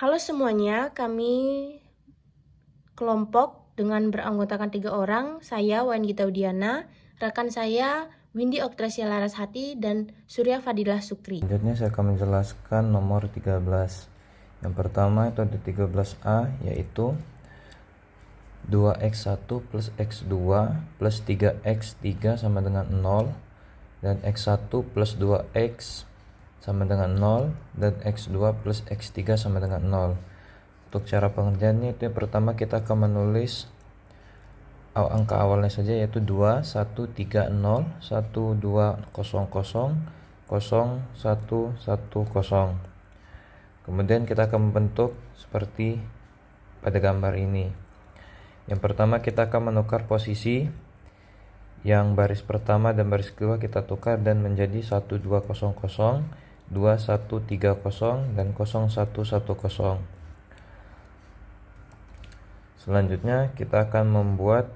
Halo semuanya, kami kelompok dengan beranggotakan 3 orang, saya Wan Gita Udiana, rekan saya Windy Oktasia Larashati, dan Surya Fadilah Sukri. Selanjutnya saya akan menjelaskan nomor 13. Yang pertama itu ada 13A, yaitu 2x1 plus x2 plus 3x3 sama dengan 0, dan x1 plus 2x sama dengan 0, dan x2 plus x3 sama dengan 0. Untuk cara pengerjaannya itu yang pertama kita akan menulis angka awalnya saja, yaitu 2, 1, 3, 0, 1, 2, 0, 0, 0, 1, 1, 0. Kemudian kita akan membentuk seperti pada gambar ini. Yang pertama kita akan menukar posisi yang baris pertama dan baris kedua kita tukar dan menjadi 1, 2, 0, 0, 2, 1, 3, 0, dan 0, 1, 1, 0. Selanjutnya kita akan membuat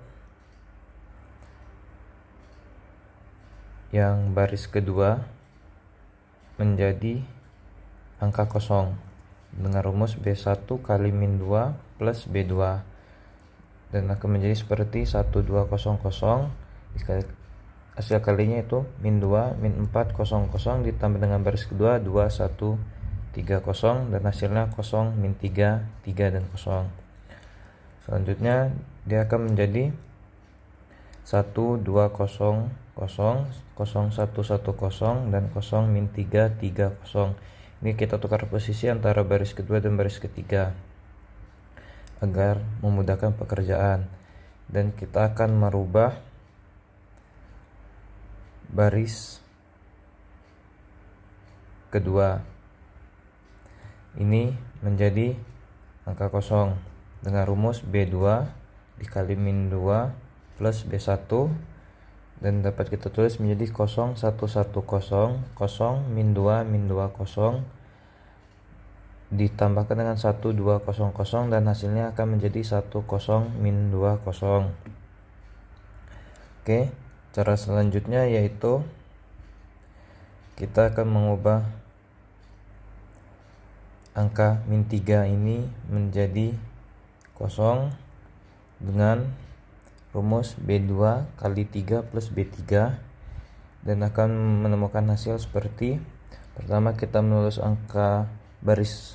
yang baris kedua menjadi angka kosong dengan rumus B1 kali min 2 plus B2, dan akan menjadi seperti 1, 2, 0, 0. Hasil kalinya itu min 2 min 4 0, 0 ditambah dengan baris kedua 2, 1, 3, 0, dan hasilnya 0, min 3, 3, dan 0. Selanjutnya dia akan menjadi 1, 2, 0, 0, 0, 1, 1, 0, dan 0, min 3, 3, 0. Ini kita tukar posisi antara baris kedua dan baris ketiga agar memudahkan pekerjaan, dan kita akan merubah baris kedua ini menjadi angka kosong dengan rumus B2 dikali min 2 plus B1, dan dapat kita tulis menjadi 0, 1, 1, 0, 0, min 2, min 2, 0, ditambahkan dengan 1, 2, 0, 0, dan hasilnya akan menjadi 1, 0, min 2, 0. Oke, cara selanjutnya yaitu kita akan mengubah angka min 3 ini menjadi 0 dengan rumus B2 kali 3 plus B3, dan akan menemukan hasil seperti pertama kita menulis angka baris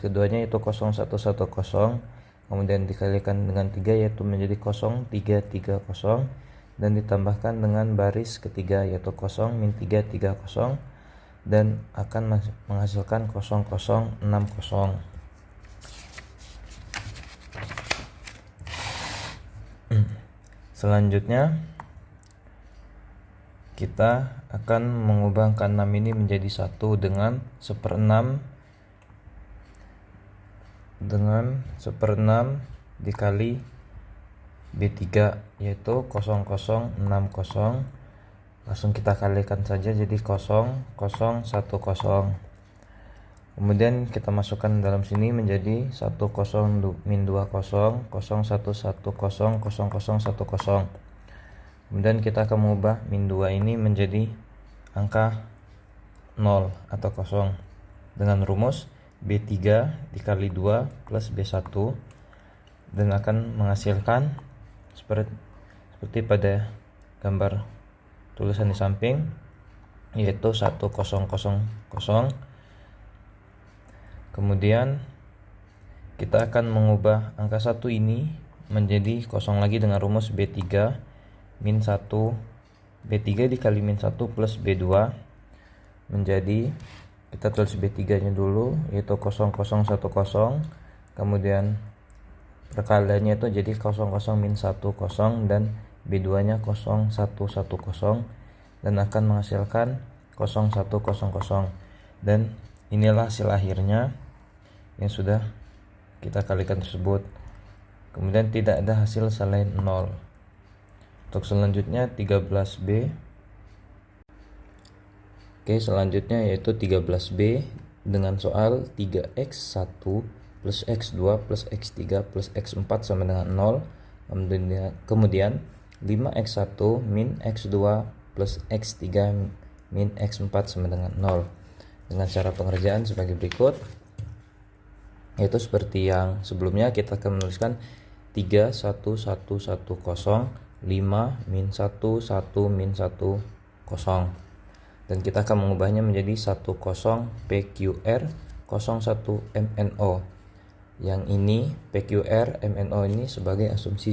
keduanya yaitu 0, 1, 1, 0, kemudian dikalikan dengan 3 yaitu menjadi 0, 3, 3, 0, dan ditambahkan dengan baris ketiga yaitu 0, min 3, 3, 0, dan akan menghasilkan 0, 0, 6, 0. Selanjutnya kita akan mengubah angka 6 ini menjadi 1 dengan 1/6 dikali B3 yaitu 0, 0, 6, 0. Langsung kita kalikan saja jadi 0, 0, 1, 0. Kemudian kita masukkan dalam sini menjadi 1, 0, min 2, 0, 0, 1, 1, 0, 0, 0, 1, 0. Kemudian kita akan mengubah min 2 ini menjadi angka 0 atau 0 dengan rumus B3 dikali 2 plus B1, dan akan menghasilkan seperti pada gambar tulisan di samping yaitu 1, 0, 0, 0. Kemudian kita akan mengubah angka 1 ini menjadi 0 lagi dengan rumus B3 min 1, B3 dikali min 1 plus B2 menjadi, kita tulis B3 nya dulu yaitu 0, 0, 1, 0, kemudian perkaliannya itu jadi 0, 0, min 1, 0, dan B2 nya 0, 1, 1, 0, dan akan menghasilkan 0, 1, 0, 0, dan inilah hasil akhirnya yang sudah kita kalikan tersebut. Kemudian tidak ada hasil selain 0. Untuk selanjutnya 13B. Oke, selanjutnya yaitu 13B dengan soal 3x1 plus x2 plus x3 plus x4 sama dengan 0. Kemudian 5x1 min x2 plus x3 min x4 sama dengan 0. Dengan cara pengerjaan sebagai berikut. Yaitu seperti yang sebelumnya, kita akan menuliskan 3 1 1 1 0 5 min 1 1 min 1 0, dan kita akan mengubahnya menjadi 10 PQR 01 MNO. Yang ini PQR MNO ini sebagai asumsi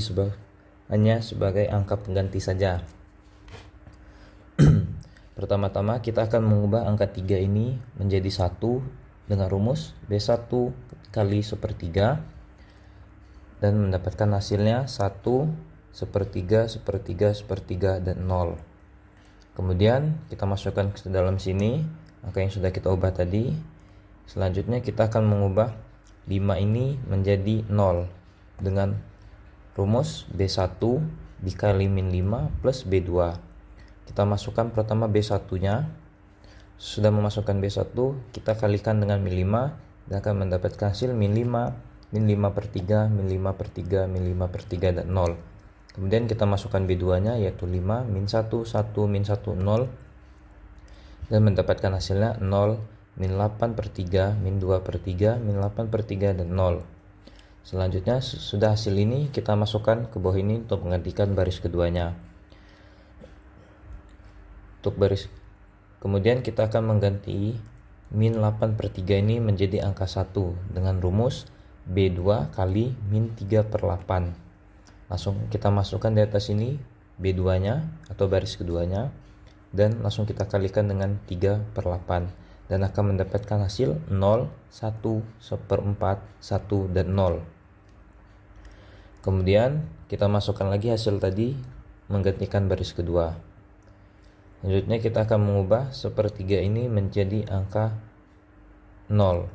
hanya sebagai angka pengganti saja. Pertama-tama kita akan mengubah angka 3 ini menjadi 1 dengan rumus B1 kali sepertiga, dan mendapatkan hasilnya 1, sepertiga, sepertiga, sepertiga, dan 0. Kemudian kita masukkan ke dalam sini angka yang sudah kita ubah tadi. Selanjutnya kita akan mengubah 5 ini menjadi 0 dengan rumus B1 dikali min 5 plus B2. Kita masukkan pertama B1 nya. Sudah memasukkan B1, kita kalikan dengan min 5 dan akan mendapatkan hasil min 5, min 5 per 3, min 5 per 3, min 5 per 3, dan 0. Kemudian kita masukkan B2 nya, yaitu 5 min 1, 1 min 1, 0, dan mendapatkan hasilnya 0, min 8 per 3, min 2 per 3, min 8 per 3, dan 0. Selanjutnya sudah hasil ini kita masukkan ke bawah ini untuk menggantikan baris keduanya. Kemudian kita akan mengganti min 8 per 3 ini menjadi angka 1 dengan rumus B2 kali min 3 per 8. Langsung kita masukkan di atas ini B2 nya atau baris keduanya, dan langsung kita kalikan dengan 3 per 8 dan akan mendapatkan hasil 0, 1, 1/4, 1, dan 0. Kemudian kita masukkan lagi hasil tadi menggantikan baris kedua. Selanjutnya kita akan mengubah sepertiga ini menjadi angka 0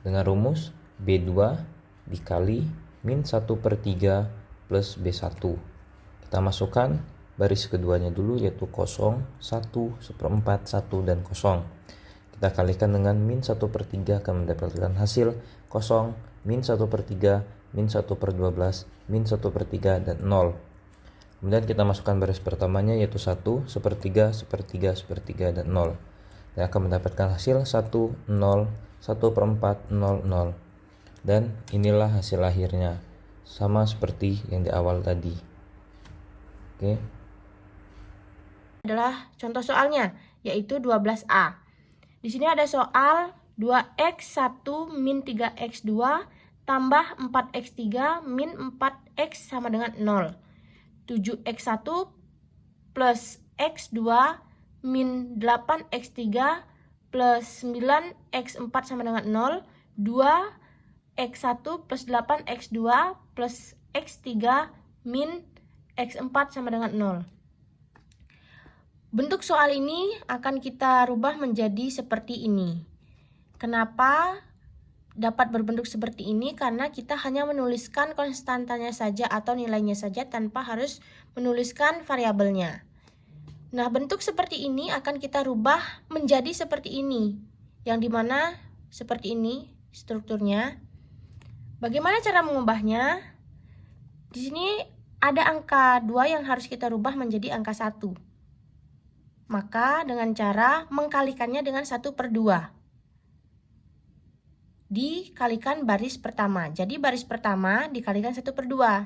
dengan rumus B2 dikali min 1 per 3 plus B1. Kita masukkan baris keduanya dulu, yaitu 0, 1, 1/4, 1, dan 0. Kita kalikan dengan min 1 per 3 akan mendapatkan hasil 0, min 1 per 3, min 1 per 12, min 1 per 3, dan 0. Kemudian kita masukkan baris pertamanya, yaitu 1, sepertiga, sepertiga, sepertiga, dan 0. Dan akan mendapatkan hasil 1, 0, 1/4, 0, 0. Dan inilah hasil akhirnya, sama seperti yang di awal tadi. Oke. Adalah contoh soalnya, yaitu 12A. Di sini ada soal 2x1 min 3x2 tambah 4x3 min 4x sama dengan 0. 7x1 plus x2 min 8x3 plus 9x4 sama dengan 0. 2x1 plus 8x2 plus x3 min x4 sama dengan 0. Bentuk soal ini akan kita rubah menjadi seperti ini. Kenapa dapat berbentuk seperti ini? Karena kita hanya menuliskan konstantanya saja atau nilainya saja tanpa harus menuliskan variabelnya. Nah, bentuk seperti ini akan kita rubah menjadi seperti ini, yang dimana seperti ini strukturnya. Bagaimana cara mengubahnya? Di sini ada angka 2 yang harus kita rubah menjadi angka 1. Maka dengan cara mengkalikannya dengan 1 per 2. Dikalikan baris pertama. Jadi baris pertama dikalikan 1 per 2.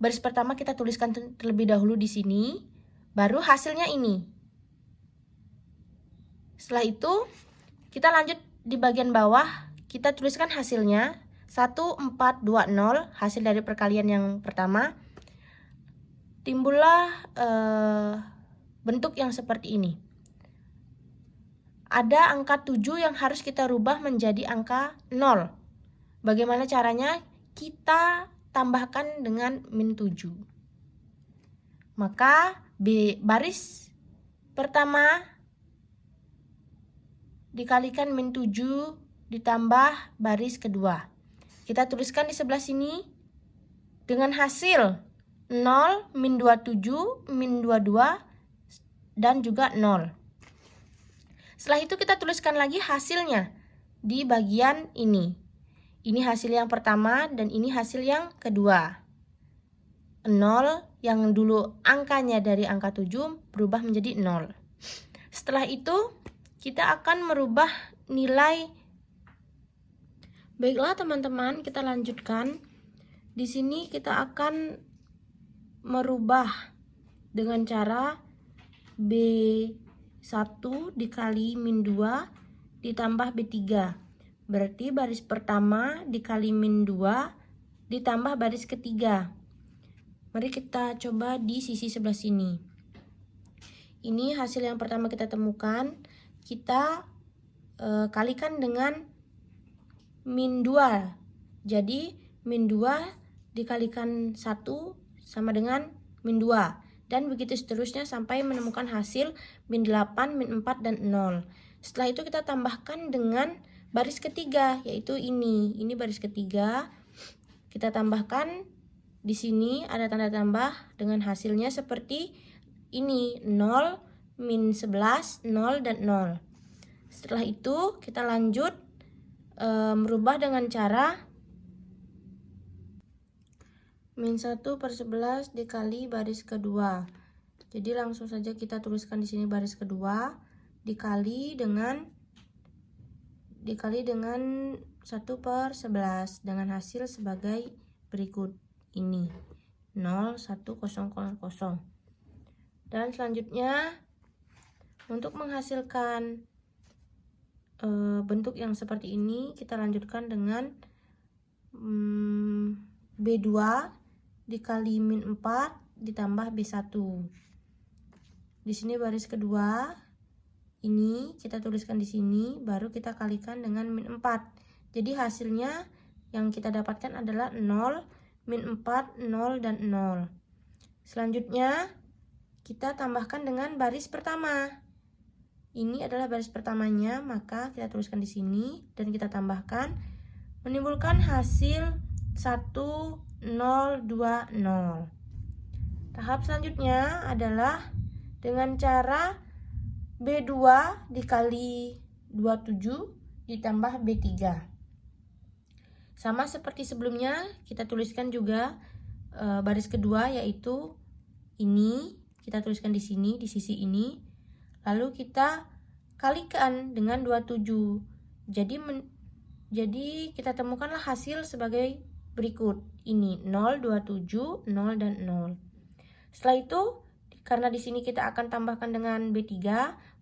Baris pertama kita tuliskan terlebih dahulu di sini. Baru hasilnya ini. Setelah itu kita lanjut di bagian bawah. Kita tuliskan hasilnya. 1, 4, 2, 0. Hasil dari perkalian yang pertama. Timbullah bentuk yang seperti ini. Ada angka 7 yang harus kita rubah menjadi angka 0. Bagaimana caranya? Kita tambahkan dengan min 7. Maka baris pertama dikalikan min 7 ditambah baris kedua. Kita tuliskan di sebelah sini dengan hasil 0, min 27, min 22, dan juga 0. Setelah itu kita tuliskan lagi hasilnya di bagian ini. Ini hasil yang pertama dan ini hasil yang kedua. 0 yang dulu angkanya dari angka 7 berubah menjadi 0. Setelah itu kita akan merubah nilai Baiklah teman-teman, kita lanjutkan. Di sini kita akan merubah dengan cara B1 dikali min 2 ditambah B3. Berarti baris pertama dikali min 2 ditambah baris ketiga. Mari kita coba di sisi sebelah sini. Ini hasil yang pertama kita temukan. Kita kalikan dengan min 2. Jadi min 2 dikalikan 1 sama dengan min 2. Dan begitu seterusnya sampai menemukan hasil min 8, min 4, dan 0. Setelah itu kita tambahkan dengan baris ketiga, yaitu ini. Ini baris ketiga. Kita tambahkan di sini ada tanda tambah dengan hasilnya seperti ini. 0, min 11, 0, dan 0. Setelah itu kita lanjut merubah dengan cara min 1/11 dikali baris kedua. Jadi langsung saja kita tuliskan di sini baris kedua dikali dengan 1/11 dengan hasil sebagai berikut ini. 0, 1, 0, 0, 0. Dan selanjutnya untuk menghasilkan bentuk yang seperti ini, kita lanjutkan dengan B2 dikali min 4 ditambah B1. Di sini baris kedua, ini kita tuliskan di sini, baru kita kalikan dengan min 4. Jadi hasilnya yang kita dapatkan adalah 0, min 4, 0, dan 0. Selanjutnya kita tambahkan dengan baris pertama. Ini adalah baris pertamanya, maka kita tuliskan di sini dan kita tambahkan, menimbulkan hasil 1, 0, 2, 0. Tahap selanjutnya adalah dengan cara B2 dikali 27 ditambah B3. Sama seperti sebelumnya, kita tuliskan juga baris kedua, yaitu ini. Kita tuliskan di sini, di sisi ini. Lalu kita kalikan dengan 27. Jadi kita temukanlah hasil sebagai berikut. Ini 0, 27, 0, dan 0. Setelah itu, karena di sini kita akan tambahkan dengan B3,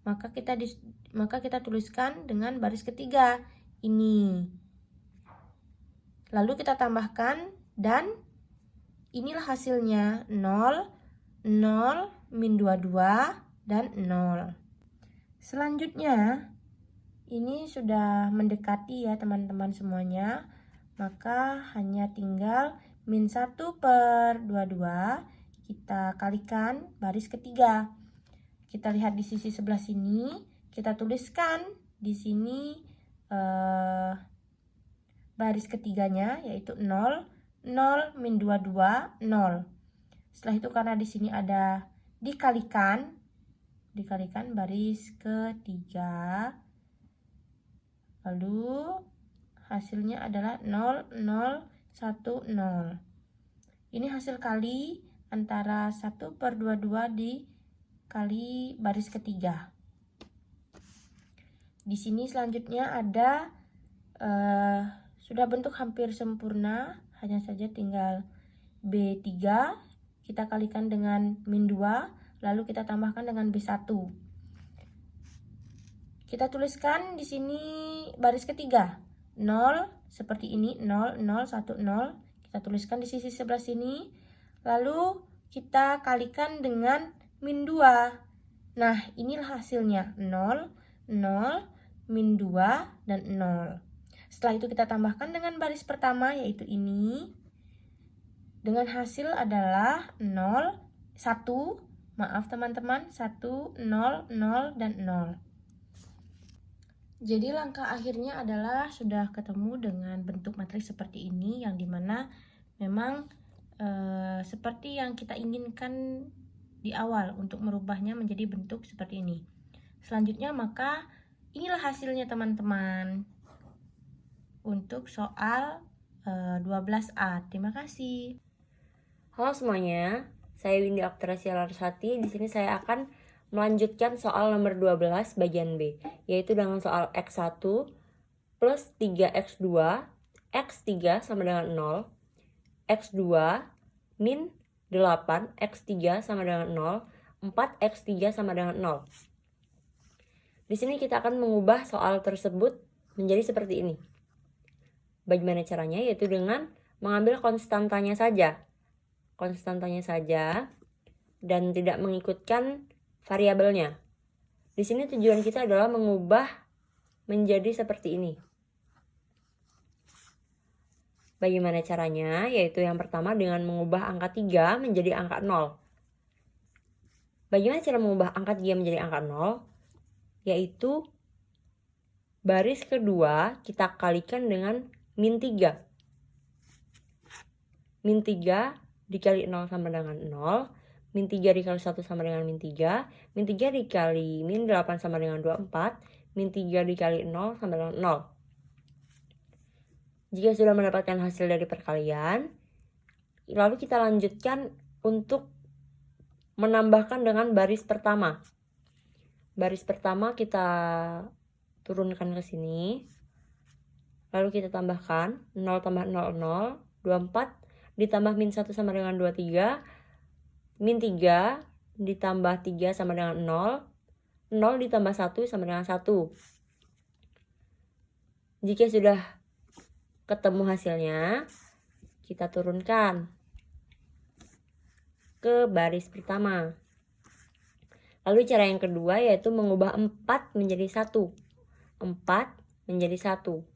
maka kita tuliskan dengan baris ketiga ini. Lalu kita tambahkan dan inilah hasilnya 0, 0, min 22, dan 0. Selanjutnya, ini sudah mendekati ya teman-teman semuanya. Maka hanya tinggal min 1/22 kita kalikan baris ketiga. Kita lihat di sisi sebelah sini, kita tuliskan di sini baris ketiganya, yaitu 0, 0, min 22, 0. Setelah itu karena di sini ada dikalikan baris ketiga, lalu hasilnya adalah 0, 0, 1, 0. Ini hasil kali antara 1/22 dikali baris ketiga. Di sini selanjutnya ada sudah bentuk hampir sempurna, hanya saja tinggal B3 kita kalikan dengan min 2, lalu kita tambahkan dengan B1. Kita tuliskan di sini baris ketiga 0 seperti ini, 0, 0, 1, 0. Kita tuliskan di sisi sebelah sini, lalu kita kalikan dengan min 2. Nah, inilah hasilnya 0, 0, min 2, dan 0. Setelah itu kita tambahkan dengan baris pertama, yaitu ini. Dengan hasil adalah 0, 1, maaf teman-teman, 1, 0, 0, dan 0. Jadi langkah akhirnya adalah sudah ketemu dengan bentuk matriks seperti ini, yang dimana memang seperti yang kita inginkan di awal untuk merubahnya menjadi bentuk seperti ini. Selanjutnya maka inilah hasilnya teman-teman untuk soal 12A. Terima kasih. Halo semuanya, saya Windy Aptarasya Larsati. Di sini saya akan melanjutkan soal nomor 12 bagian B, yaitu dengan soal X1 plus 3X2 X3 sama dengan 0, X2 min 8, X3 sama dengan 0, 4X3 sama dengan 0. Di sini kita akan mengubah soal tersebut menjadi seperti ini. Bagaimana caranya? Yaitu dengan mengambil konstantanya saja. Konstantanya saja dan tidak mengikutkan variabelnya. Di sini tujuan kita adalah mengubah menjadi seperti ini. Bagaimana caranya? Yaitu yang pertama dengan mengubah angka 3 menjadi angka 0. Bagaimana cara mengubah angka 3 menjadi angka 0? Yaitu baris kedua kita kalikan dengan min 3. Min 3 dikali 0 sama dengan 0. Min 3 dikali 1 sama dengan min 3. Min 3 dikali min 8 sama dengan 24. Min 3 dikali 0 sama dengan 0. Jika sudah mendapatkan hasil dari perkalian, lalu kita lanjutkan untuk menambahkan dengan baris pertama. Baris pertama kita turunkan ke sini. Lalu kita tambahkan 0 tambah 0, 0. 24 ditambah min 1 sama dengan 23. Min 3 ditambah 3 sama dengan 0. 0 ditambah 1 sama dengan 1. Jika sudah ketemu hasilnya, kita turunkan ke baris pertama. Lalu cara yang kedua yaitu mengubah 4 menjadi 1. 4 menjadi 1.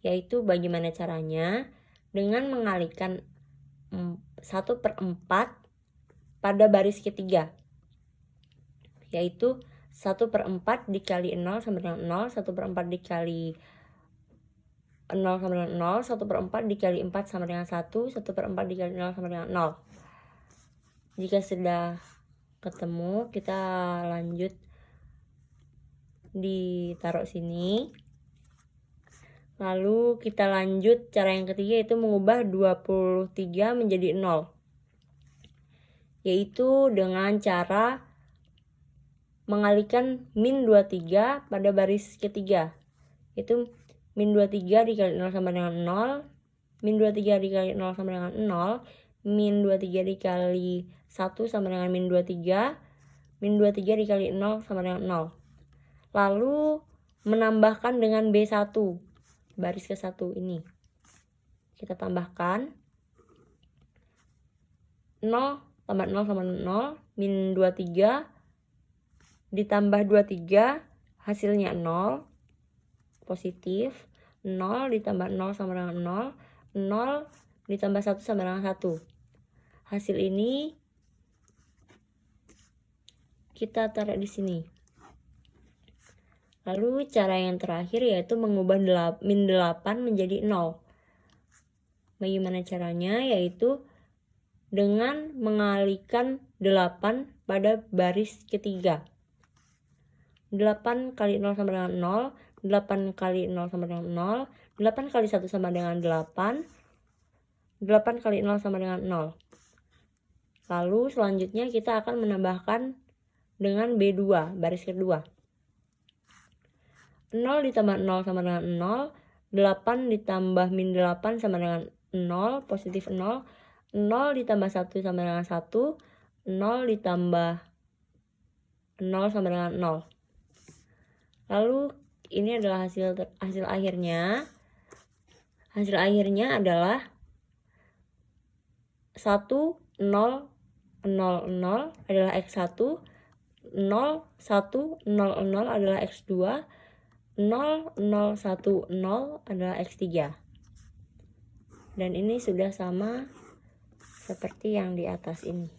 Yaitu bagaimana caranya? Dengan mengalihkan 1/4 pada baris ketiga. Yaitu 1/4 dikali 0 sama dengan 0. 1/4 dikali 0 sama dengan 0. 1/4 dikali 4 sama dengan 1. 1/4 dikali 0 sama dengan 0. Jika sudah ketemu, kita lanjut ditaruh sini. Lalu kita lanjut cara yang ketiga yaitu mengubah 23 menjadi 0. Yaitu dengan cara mengalihkan min 23 pada baris ketiga. Itu min 23 dikali 0 sama dengan 0. Min 23 dikali 0 sama dengan 0. Min 23 dikali 1 sama dengan min 23. Min 23 dikali 0 sama dengan 0. Lalu menambahkan dengan B1. Baris ke-1 ini. Kita tambahkan 0 tambah 0 sama 0. Min 23 ditambah 23 hasilnya 0. Positif. 0 ditambah 0 sama dengan 0. 0 ditambah 1 sama dengan 1. Hasil ini kita taruh di sini. Lalu cara yang terakhir yaitu mengubah min 8 menjadi 0. Bagaimana caranya? Yaitu dengan mengalihkan 8 pada baris ketiga. 8 kali 0 sama dengan 0. 8 kali 0 sama dengan 0. 8 kali 1 sama dengan 8. 8 kali 0 sama dengan 0. Lalu selanjutnya kita akan menambahkan dengan B2, baris kedua. 0 ditambah 0 sama dengan 0. 8 ditambah min 8 sama dengan 0, positif 0. 0 ditambah 1 sama dengan 1. 0 ditambah 0 sama dengan 0. Lalu ini adalah hasil akhirnya. Hasil akhirnya adalah 1, 0, 0, 0 adalah X1. 0, 1, 0, 0 adalah X2. 0, 0, 1, 0 adalah X3. Dan ini sudah sama seperti yang di atas ini.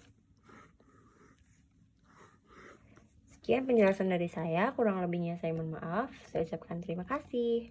Sekian penjelasan dari saya, kurang lebihnya saya mohon maaf. Saya ucapkan terima kasih.